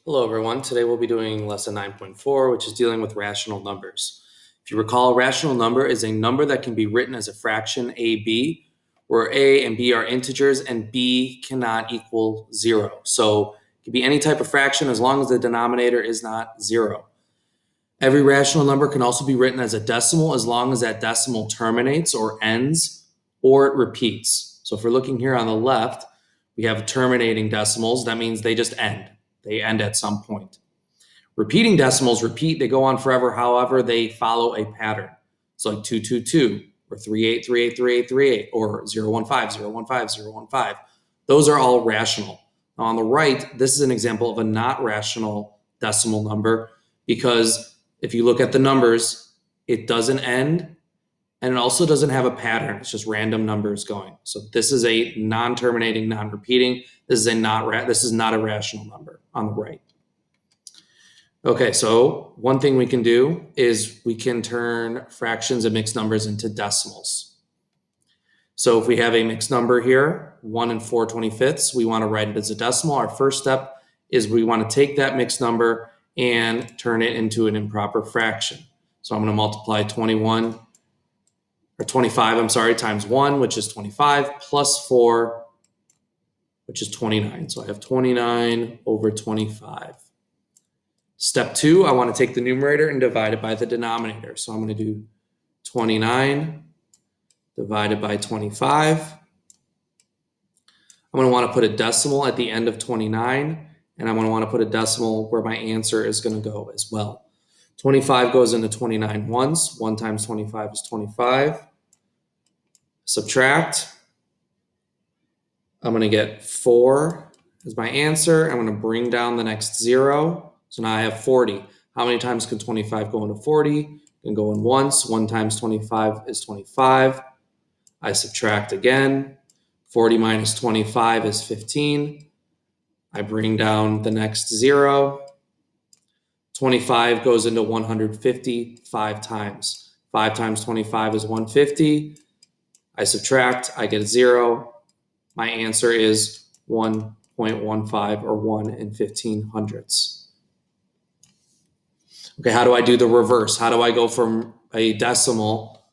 Hello everyone, today we'll be doing lesson 9.4, which is dealing with rational numbers. If you recall, a rational number is a number that can be written as a fraction AB, where A and B are integers and B cannot equal 0. So it can be any type of fraction as long as the denominator is not 0. Every rational number can also be written as a decimal as long as that decimal terminates or ends or it repeats. So if we're looking here on the left, we have terminating decimals. That means they just end. They end at some point. Repeating decimals repeat, they go on forever. However, they follow a pattern. So like 222 or 38, 38, 38, 38 or 015, 015, 015. Those are all rational. Now on the right, this is an example of a not rational decimal number because if you look at the numbers, it doesn't end and it also doesn't have a pattern. It's just random numbers going. So this is a non-terminating, non-repeating. This is not a rational number on the right. Okay, so one thing we can do is we can turn fractions and mixed numbers into decimals. So if we have a mixed number here, 1 4/25, we want to write it as a decimal. Our first step is we want to take that mixed number and turn it into an improper fraction. So I'm going to multiply 25 times 1, which is 25, plus 4, which is 29. So I have 29 over 25. Step 2, I want to take the numerator and divide it by the denominator. So I'm going to do 29 divided by 25. I'm going to want to put a decimal at the end of 29, and I'm going to want to put a decimal where my answer is going to go as well. 25 goes into 29 once. 1 times 25 is 25. Subtract. I'm going to get 4 as my answer. I'm going to bring down the next 0. So now I have 40. How many times can 25 go into 40? It can go in once. 1 times 25 is 25. I subtract again. 40 minus 25 is 15. I bring down the next 0. 25 goes into 150 5 times. 5 times 25 is 150. I subtract, I get a 0. My answer is 1.15 or 1 in 1500ths. Okay, how do I do the reverse? How do I go from a decimal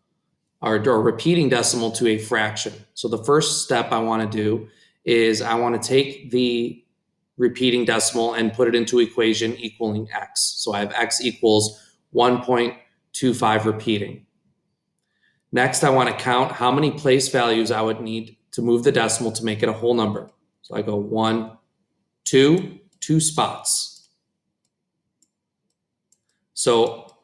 or a repeating decimal to a fraction? So the first step I want to do is I want to take the repeating decimal and put it into equation equaling x. So I have x equals 1.25 repeating. Next, I want to count how many place values I would need to move the decimal to make it a whole number. So I go 1, 2, 2 spots. So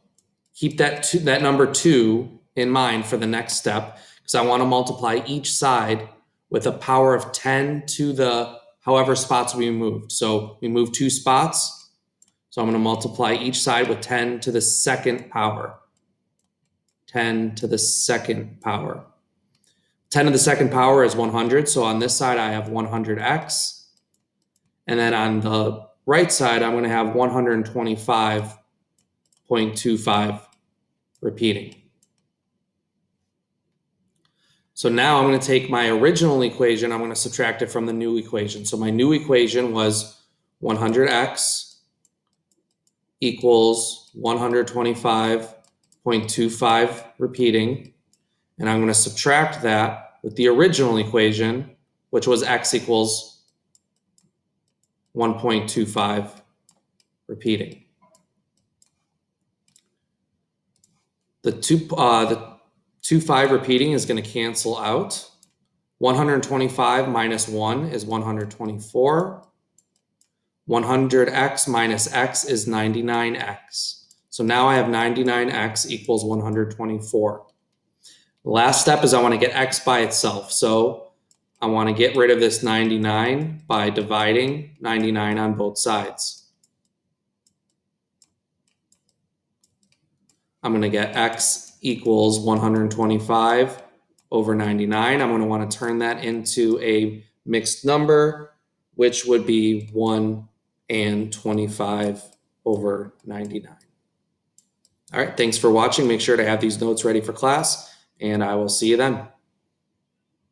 keep that number 2 in mind for the next step because I want to multiply each side with a power of 10 to the however spots we moved. So we moved 2 spots. So I'm going to multiply each side with 10 to the second power. 10 to the second power. 10 to the second power is 100. So on this side, I have 100x. And then on the right side, I'm going to have 125.25 repeating. So now I'm going to take my original equation. I'm going to subtract it from the new equation. So my new equation was 100x equals 125.25 repeating. And I'm going to subtract that with the original equation, which was x equals 1.25 repeating. The 25 repeating is going to cancel out. 125 minus 1 is 124. 100x minus x is 99x. So now I have 99x equals 124. The last step is I want to get x by itself. So I want to get rid of this 99 by dividing 99 on both sides. I'm going to get x equals 125 over 99. I'm going to want to turn that into a mixed number, which would be 1 and 25 over 99. All right, thanks for watching. Make sure to have these notes ready for class, and I will see you then.